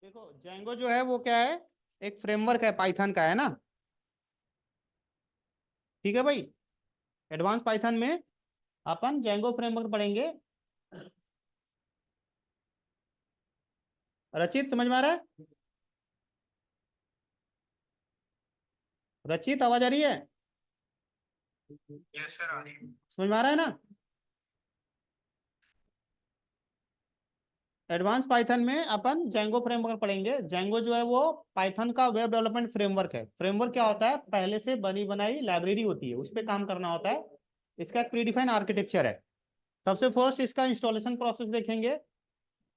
देखो जेंगो जो है वो क्या है, एक फ्रेमवर्क है पाइथन का, है ना। ठीक है भाई। एडवांस पाइथन में अपन जेंगो फ्रेमवर्क पढ़ेंगे। रचित समझ में आ रहा है? रचित आवाज आ रही है? यस सर, आ रही है। समझ में आ रहा है ना? एडवांस पाइथन में अपन जेंगो फ्रेमवर्क पढ़ेंगे। जेंगो जो है वो पाइथन का वेब डेवलपमेंट फ्रेमवर्क है। फ्रेमवर्क क्या होता है? पहले से बनी बनाई लाइब्रेरी होती है, उस पर काम करना होता है। इसका एक प्रीडिफाइन आर्किटेक्चर है। सबसे फर्स्ट इसका इंस्टॉलेशन प्रोसेस देखेंगे,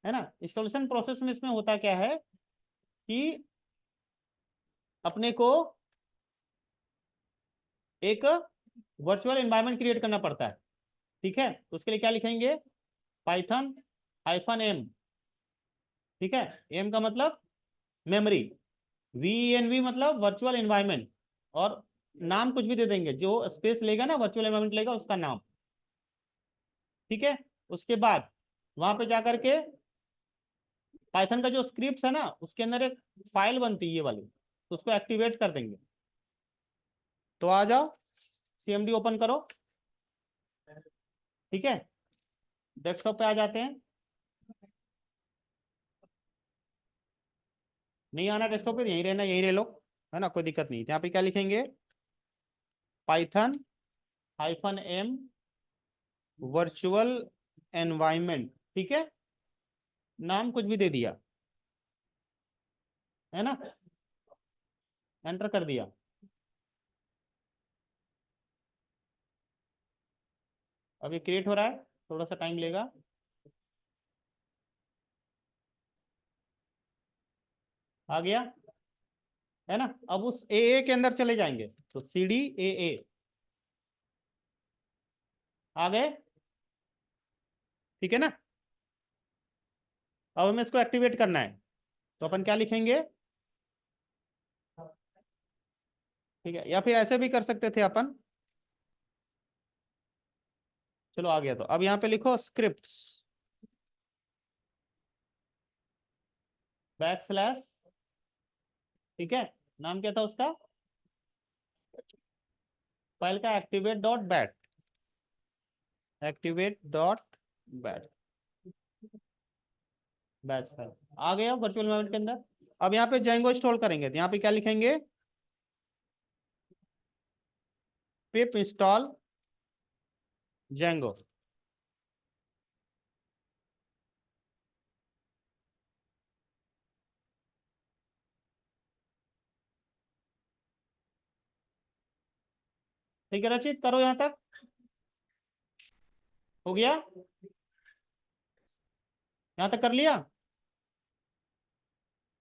है ना। इंस्टॉलेशन प्रोसेस में इसमें होता क्या है कि अपने को एक वर्चुअल एनवायरनमेंट क्रिएट करना पड़ता है। ठीक है, तो उसके लिए क्या लिखेंगे? Python -m। ठीक है, एम का मतलब मेमोरी, वी मतलब वर्चुअल एनवायरनमेंट, और नाम कुछ भी दे देंगे, जो स्पेस लेगा ना, वर्चुअल एनवायरनमेंट लेगा उसका नाम। ठीक है, उसके बाद वहां पे जाकर के पाइथन का जो स्क्रिप्ट है ना, उसके अंदर एक फाइल बनती है ये वाली, तो उसको एक्टिवेट कर देंगे। तो आ जाओ, सीएमडी ओपन करो। ठीक है, डेस्कटॉप पे आ जाते हैं। नहीं आना डेस्कटॉप पे, यहीं रहना, यहीं रह लो, है ना, कोई दिक्कत नहीं। यहाँ पे क्या लिखेंगे? Python -m virtual environment. ठीक है, नाम कुछ भी दे दिया, है ना, एंटर कर दिया। अब ये क्रिएट हो रहा है, थोड़ा सा टाइम लेगा। आ गया, है ना। अब उस ए के अंदर चले जाएंगे, तो CD AA आ गए। ठीक है ना। अब हमें इसको एक्टिवेट करना है, तो अपन क्या लिखेंगे? ठीक है, या फिर ऐसे भी कर सकते थे अपन। चलो आ गया, तो अब यहाँ पे लिखो स्क्रिप्ट्स \, ठीक है, नाम क्या था उसका? फाइल का activate.bat, activate.bat, बैच फाइल आ गया वर्चुअल एनवायरनमेंट के अंदर। अब यहाँ पे जेंगो इंस्टॉल करेंगे, तो यहाँ पे क्या लिखेंगे? पिप इंस्टॉल जेंगो। ठीक है रचित, करो यहाँ तक। हो गया? यहाँ तक कर लिया?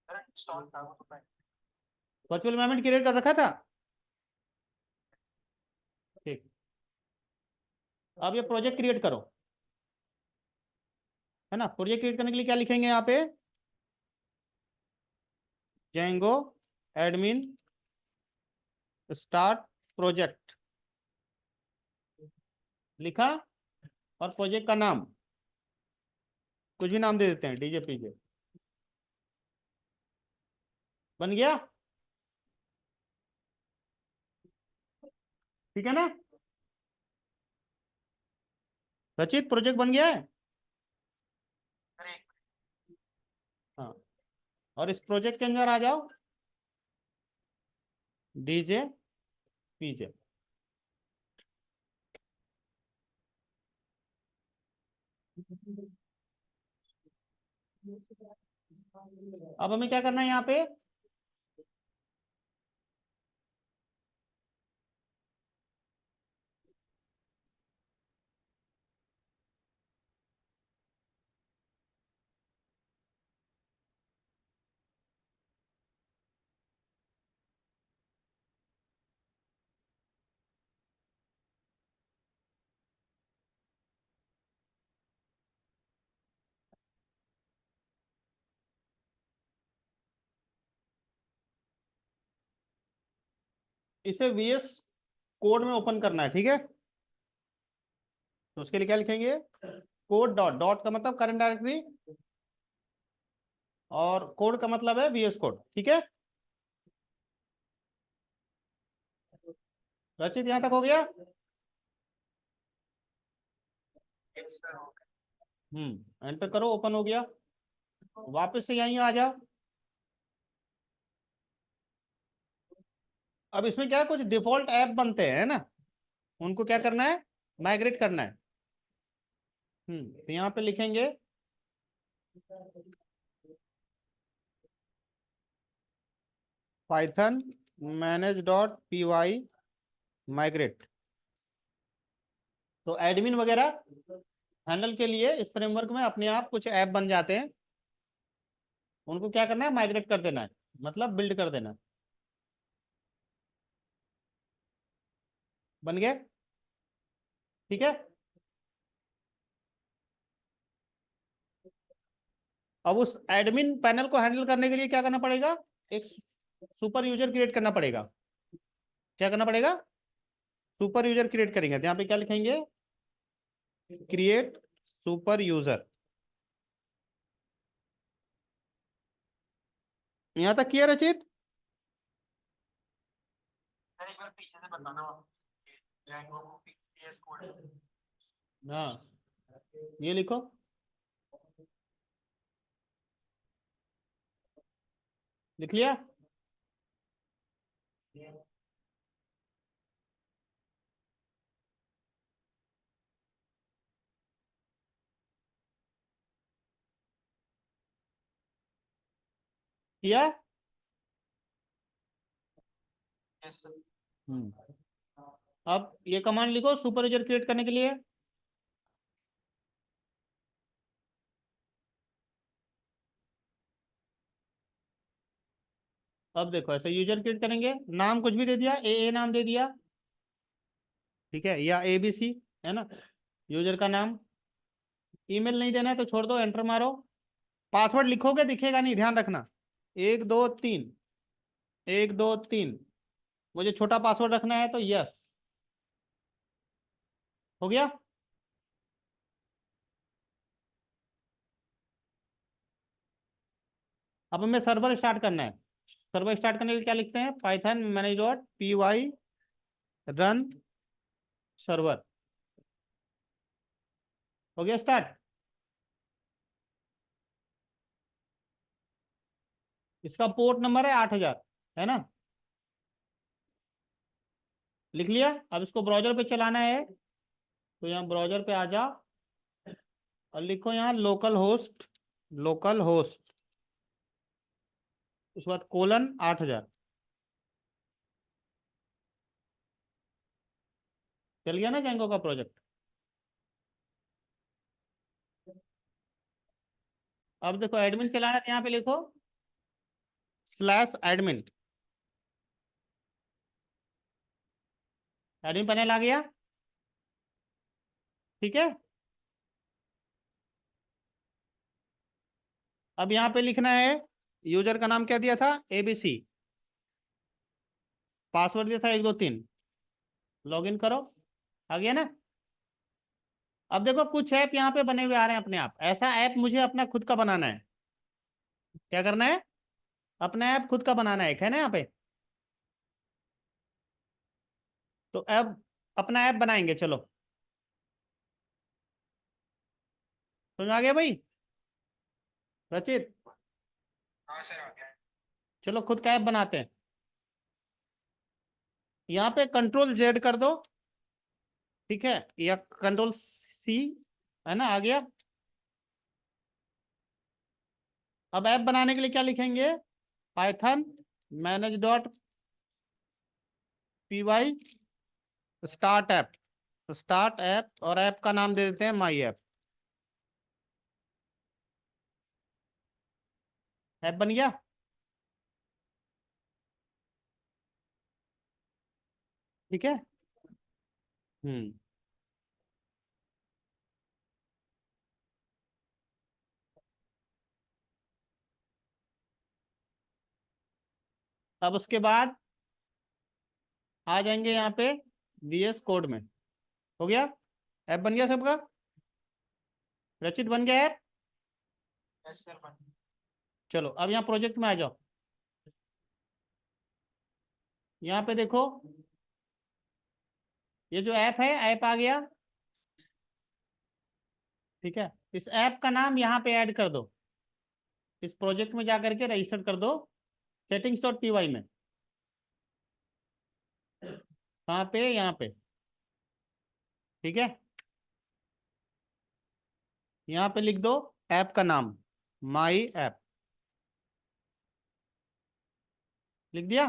सर इंस्टॉल था वो तो। वर्चुअल एनवायरनमेंट क्रिएट कर रखा था। ठीक, अब ये प्रोजेक्ट क्रिएट करो, है ना। प्रोजेक्ट क्रिएट करने के लिए क्या लिखेंगे यहाँ पे? जेंगो एडमिन स्टार्ट प्रोजेक्ट लिखा, और प्रोजेक्ट का नाम कुछ भी नाम दे देते हैं, DJPJ। बन गया? ठीक है ना। रचित प्रोजेक्ट बन गया है। अरे हाँ, और इस प्रोजेक्ट के अंदर आ जाओ, DJPJ। अब हमें क्या करना है यहाँ पे? इसे VS कोड में ओपन करना है, ठीक है। तो उसके लिए क्या लिखेंगे? कोड डॉट, डॉट का मतलब करंट डायरेक्टरी, और कोड का मतलब है VS कोड। ठीक है, रचित यहां तक हो गया? yes sir हो गया। एंटर करो, ओपन हो गया। वापस से यहीं आ जाओ। अब इसमें क्या है, कुछ डिफॉल्ट ऐप बनते हैं ना, उनको क्या करना है, माइग्रेट करना है। तो यहाँ पे लिखेंगे पाइथन manage.py माइग्रेट। तो एडमिन वगैरह हैंडल के लिए इस फ्रेमवर्क में अपने आप कुछ ऐप बन जाते हैं, उनको क्या करना है, माइग्रेट कर देना है, मतलब बिल्ड कर देना है। बन गए? ठीक है। अब उस एडमिन पैनल को हैंडल करने के लिए क्या करना पड़ेगा, एक सुपर यूजर क्रिएट करना पड़ेगा। क्या करना पड़ेगा, सुपर यूजर क्रिएट करेंगे। तो यहाँ पे क्या लिखेंगे, क्रिएट सुपर यूजर। यहां तक किया रचित? सर एक बार पीछे से बताना लैंग्वेज को पीएस कोड है। हाँ, ये लिखो, लिख लिया? किया? yes sir। हम्म अब ये कमांड लिखो सुपर यूजर क्रिएट करने के लिए। अब देखो, ऐसे यूजर क्रिएट करेंगे, नाम कुछ भी दे दिया, ए नाम दे दिया, ठीक है, या ABC, है ना, यूजर का नाम। ईमेल नहीं देना है तो छोड़ दो, एंटर मारो। पासवर्ड लिखोगे दिखेगा नहीं, ध्यान रखना। 1 2 3, 1 2 3। मुझे छोटा पासवर्ड रखना है तो यस, हो गया। अब हमें सर्वर स्टार्ट करना है। सर्वर स्टार्ट करने के लिए क्या लिखते हैं, पाइथन manage.py रन सर्वर। हो गया स्टार्ट। इसका पोर्ट नंबर है 8000, है ना, लिख लिया। अब इसको ब्राउजर पे चलाना है, तो यहाँ ब्राउजर पे आ जाओ और लिखो यहाँ लोकल होस्ट, लोकल होस्ट, उसके बाद :8000। चल गया ना जैंगो का प्रोजेक्ट। अब देखो एडमिन चलाना है, तो यहाँ पे लिखो /admin। एडमिन पैनल आ गया, ठीक है। अब यहाँ पे लिखना है, यूजर का नाम क्या दिया था, ABC, पासवर्ड दिया था 1 2 3। लॉगिन करो, आ गया ना। अब देखो कुछ ऐप यहाँ पे बने हुए आ रहे हैं अपने आप, ऐसा ऐप मुझे अपना खुद का बनाना है। क्या करना है, अपना ऐप खुद का बनाना है, एक है ना यहाँ पे। तो अब अपना ऐप बनाएंगे, चलो। समझ आ गया भाई, रचित? हाँ सर आ गया। चलो खुद का ऐप बनाते हैं। यहाँ पे Ctrl Z कर दो, ठीक है, या Ctrl+C, है ना, आ गया। अब ऐप बनाने के लिए क्या लिखेंगे, Python manage.py start app. Start app, और ऐप का नाम दे देते हैं माई ऐप। ऐप बन गया। ठीक है। हम्म अब उसके बाद आ जाएंगे यहाँ पे VS कोड में। हो गया, ऐप बन गया सबका। रचित बन गया ऐप। yes सर बन गया। चलो अब यहाँ प्रोजेक्ट में आ जाओ। यहाँ पे देखो, ये जो ऐप है, ऐप आ गया। ठीक है, इस ऐप का नाम यहाँ पे ऐड कर दो। इस प्रोजेक्ट में जाकर के रजिस्टर कर दो settings.py में। कहाँ पे? यहाँ पे। ठीक है, यहाँ पे लिख दो ऐप का नाम, माई ऐप। लिख दिया?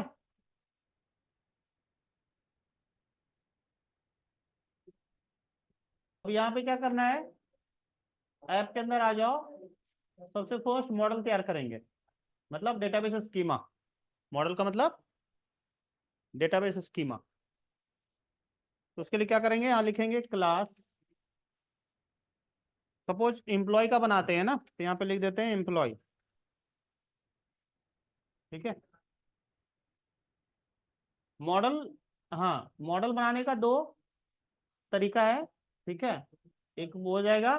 अब यहाँ पे क्या करना है, ऐप के अंदर आ जाओ। सबसे फर्स्ट मॉडल तैयार करेंगे, मतलब डेटाबेस स्कीमा। मॉडल का मतलब डेटाबेस स्कीमा। तो उसके लिए क्या करेंगे, यहाँ लिखेंगे क्लास। सपोज एम्प्लॉय का बनाते हैं ना, तो यहाँ पे लिख देते हैं एम्प्लॉय। ठीक है, मॉडल। हाँ, मॉडल बनाने का दो तरीका है। ठीक है, एक वो हो जाएगा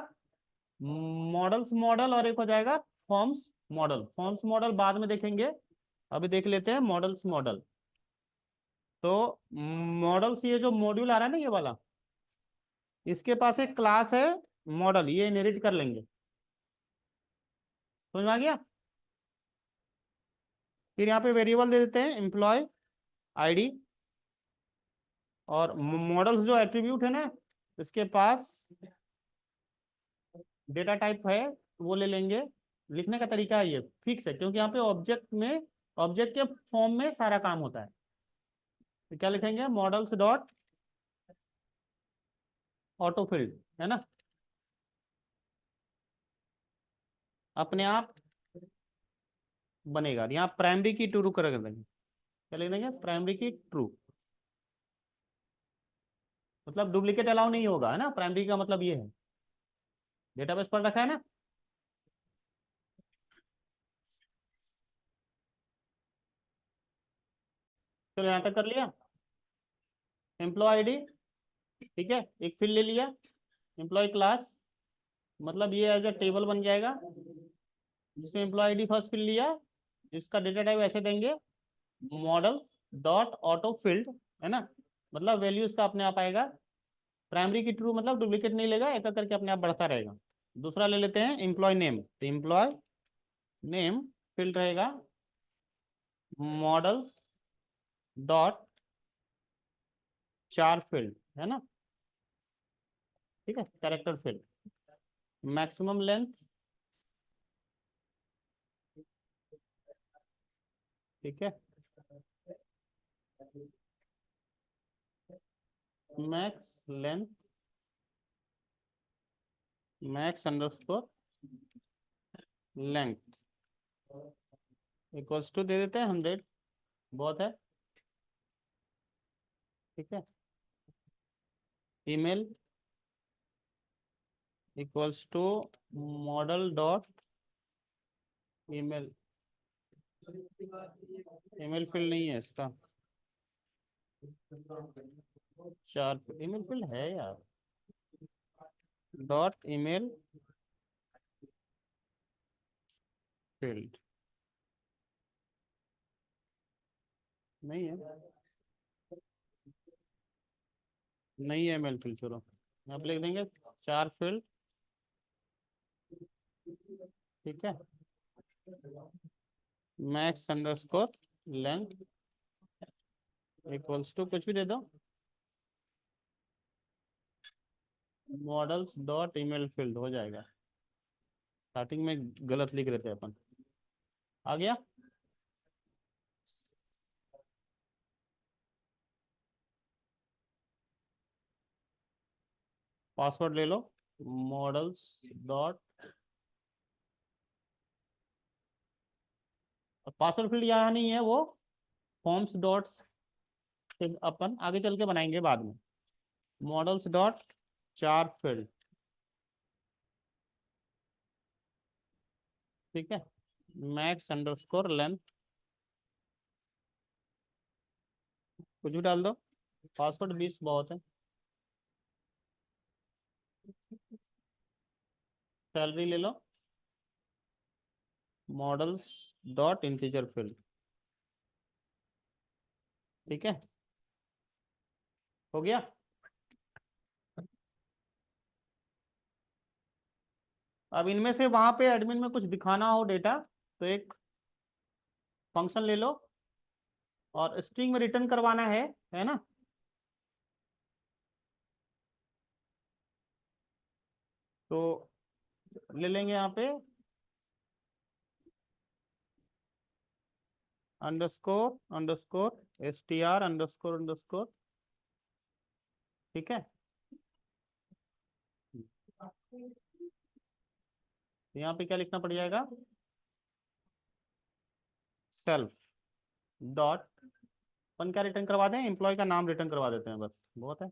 मॉडल्स मॉडल, और एक हो जाएगा फॉर्म्स मॉडल। फॉर्म्स मॉडल बाद में देखेंगे, अभी देख लेते हैं मॉडल्स मॉडल। तो मॉडल्स, ये जो मॉड्यूल आ रहा है ना, ये वाला, इसके पास एक क्लास है मॉडल, ये इनहेरिट कर लेंगे। समझ में आ गया? फिर यहाँ पे वेरिएबल दे देते हैं एम्प्लॉय आईडी। और मॉडल्स जो एट्रीब्यूट है ना, इसके पास डेटा टाइप है, वो ले लेंगे। लिखने का तरीका है ये फिक्स है, क्योंकि यहाँ पे ऑब्जेक्ट में, ऑब्जेक्ट के फॉर्म में सारा काम होता है। तो क्या लिखेंगे, मॉडल्स डॉट ऑटोफिल्ड, है ना, अपने आप बनेगा। यहाँ प्राइमरी की ट्रू कर देंगे। क्या लिख देंगे, प्राइमरी की ट्रू। मतलब डुप्लीकेट अलाउ नहीं होगा, है ना। प्राइमरी का मतलब ये है, डेटाबेस पर रखा है ना। चलो यहाँ तक कर लिया। एम्प्लॉय आईडी, ठीक है, एक फील्ड ले लिया। एम्प्लॉय क्लास, मतलब ये एज अ टेबल बन जाएगा, जिसमें एम्प्लॉय आईडी फर्स्ट फील्ड लिया। इसका डेटा टाइप ऐसे देंगे, मॉडल्स डॉट ऑटो फील्ड, है ना, मतलब वैल्यूज का अपने आप आएगा। प्राइमरी की ट्रू मतलब डुप्लीकेट नहीं लेगा, एक एक करके अपने आप बढ़ता रहेगा। दूसरा ले लेते हैं एम्प्लॉय नेम, तो एम्प्लॉय नेम फील्ड रहेगा मॉडल्स डॉट चार फील्ड, है ना। ठीक है, कैरेक्टर फील्ड, मैक्सिमम लेंथ, ठीक है, max length, max underscore length equals to दे देते हैं 100, बहुत है। ठीक है, email equals to model dot email. Email field नहीं है इसका, चार ईमेल फील्ड है यार, डॉट ईमेल फील्ड नहीं है, नहीं है ईमेल फील्ड। चलो आप लिख देंगे चार फील्ड। ठीक है, max underscore length equals to कुछ भी दे दो, मॉडल्स डॉट ईमेल फील्ड हो जाएगा। स्टार्टिंग में गलत लिख रहे थे अपन। आ गया? पासवर्ड ले लो, मॉडल्स डॉट, पासवर्ड फील्ड यहाँ नहीं है, वो फॉर्म्स डॉट्स से अपन आगे चल के बनाएंगे बाद में। मॉडल्स डॉट चार फील्ड, ठीक है, मैक्स अंडरस्कोर लेंथ, कुछ भी डाल दो। पासवर्ड 20 बहुत है। सैलरी ले लो, मॉडल्स डॉट इंटीजर फील्ड। ठीक है, हो गया। अब इनमें से वहां पे एडमिन में कुछ दिखाना हो डेटा, तो एक फंक्शन ले लो और स्ट्रिंग में रिटर्न करवाना है ना। तो ले लेंगे यहाँ पे underscore underscore str underscore underscore. ठीक है, यहाँ पे क्या लिखना पड़ जाएगा, सेल्फ डॉट, अपन क्या रिटर्न करवा दें, एम्प्लॉय का नाम रिटर्न करवा देते हैं, बस बहुत है।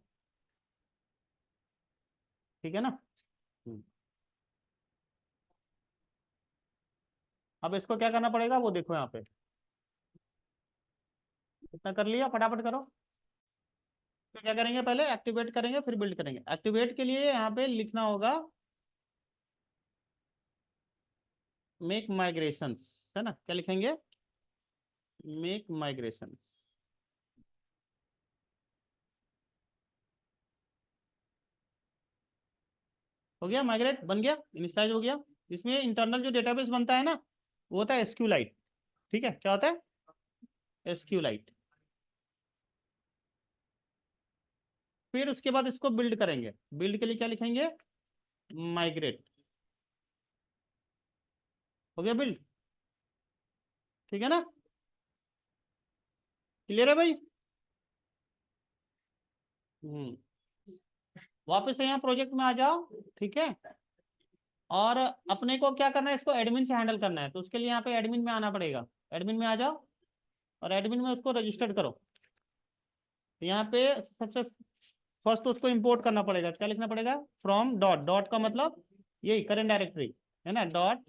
ठीक है ना। हम्म। अब इसको क्या करना पड़ेगा वो देखो यहाँ पे, इतना कर लिया, फटाफट करो। तो क्या करेंगे, पहले एक्टिवेट करेंगे फिर बिल्ड करेंगे। एक्टिवेट के लिए यहाँ पे लिखना होगा मेक माइग्रेशंस, है ना, क्या लिखेंगे, मेक माइग्रेशंस। हो गया, माइग्रेट बन गया, इनिशियलाइज हो गया। इसमें इंटरनल जो डेटाबेस बनता है ना, वो होता है एसक्यूलाइट। ठीक है, क्या होता है, एसक्यूलाइट। फिर उसके बाद इसको बिल्ड करेंगे, बिल्ड के लिए क्या लिखेंगे, माइग्रेट। हो गया बिल्ड। ठीक है ना, क्लियर है भाई। हम्म। वापस से यहाँ प्रोजेक्ट में आ जाओ। ठीक है, और अपने को क्या करना है, इसको एडमिन से हैंडल करना है, तो उसके लिए यहाँ पे एडमिन में आना पड़ेगा। एडमिन में आ जाओ और एडमिन में उसको रजिस्टर्ड करो। तो यहाँ पे सबसे फर्स्ट तो उसको इंपोर्ट करना पड़ेगा, क्या लिखना पड़ेगा, फ्रॉम डॉट, डॉट का मतलब यही करेंट डायरेक्टरी है ना, डॉट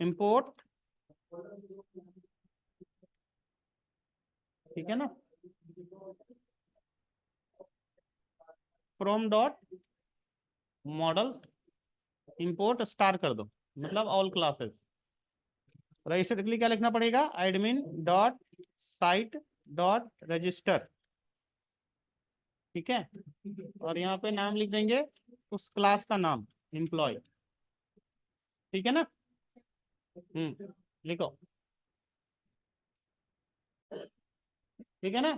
इंपोर्ट। ठीक है ना, from dot model import star कर दो, मतलब ऑल क्लासेस। रजिस्टर के लिए क्या लिखना पड़ेगा, admin dot site dot register. ठीक है, और यहाँ पे नाम लिख देंगे उस क्लास का नाम, एम्प्लॉय। ठीक है ना। लिखो। ठीक है ना।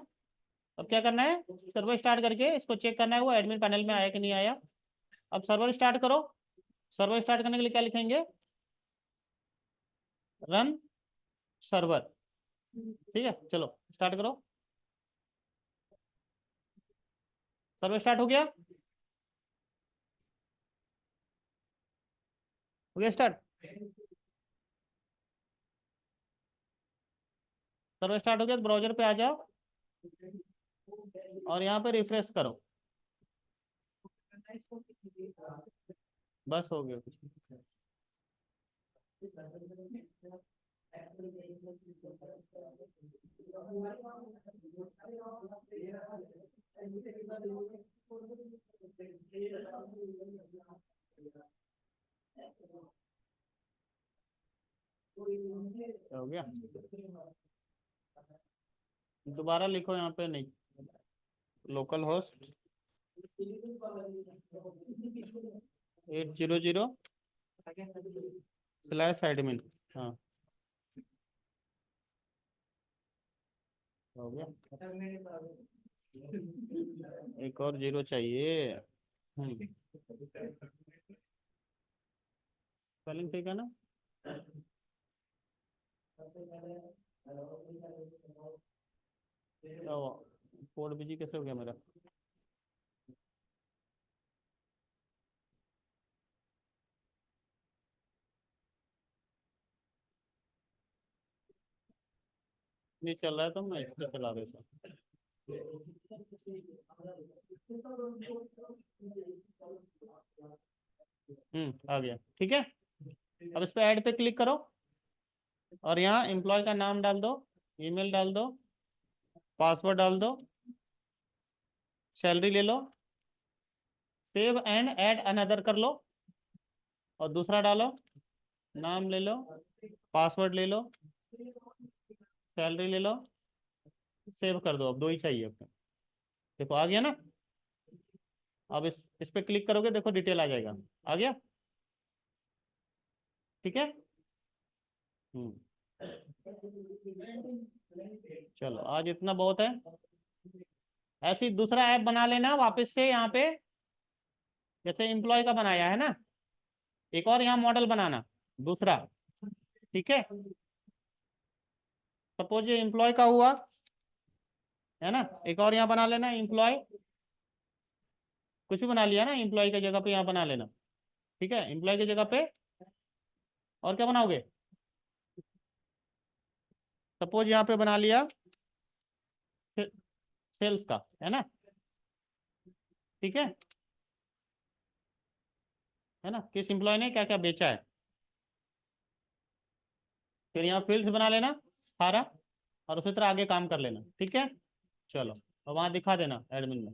अब क्या करना है, सर्वर स्टार्ट करके इसको चेक करना है वो एडमिन पैनल में आया कि नहीं आया। अब सर्वर स्टार्ट करो। सर्वर स्टार्ट करने के लिए क्या लिखेंगे, रन सर्वर। ठीक है, चलो स्टार्ट करो। सर्वर स्टार्ट हो गया, हो गया स्टार्ट। सर्वर स्टार्ट हो गया तो ब्राउजर पे आ जाओ और यहाँ पे रिफ्रेश करो, बस हो गया कुछ। हो गया, दोबारा लिखो यहाँ पे, नहीं, लोकल होस्ट 800/admin। हाँ, हो गया, एक और जीरो चाहिए। स्पेलिंग ठीक है ना। कोड बिजी कैसे हो गया मेरा, नहीं चल रहा है तो मैं इसको चला देता हूँ। आ गया। ठीक है, अब इस पे ऐड पे क्लिक करो और यहाँ एम्प्लॉय का नाम डाल दो, ईमेल डाल दो, पासवर्ड डाल दो, सैलरी ले लो, सेव एंड ऐड अनदर कर लो और दूसरा डालो, नाम ले लो, पासवर्ड ले लो, सैलरी ले लो, सेव कर दो। अब दो ही चाहिए अपने। देखो आ गया ना। अब इस पे क्लिक करोगे, देखो डिटेल आ जाएगा। आ गया, ठीक है। हम्म। चलो आज इतना बहुत है। ऐसे ही दूसरा ऐप बना लेना वापस से यहाँ पे, जैसे एम्प्लॉय का बनाया है ना, एक और यहाँ मॉडल बनाना दूसरा, ठीक है। सपोज ये एम्प्लॉय का हुआ है ना, एक और यहाँ बना लेना एम्प्लॉय, कुछ भी बना लिया ना, एम्प्लॉय की जगह पे यहाँ बना लेना, ठीक है। एम्प्लॉय की जगह पे और क्या बनाओगे, सपोज यहाँ पे बना लिया सेल्स का, है ना, ठीक है ना, किस एम्प्लॉय ने क्या क्या बेचा है। फिर यहाँ फील्ड्स बना लेना सारा, और उसी तरह आगे काम कर लेना, ठीक है। चलो, और वहाँ दिखा देना एडमिन में।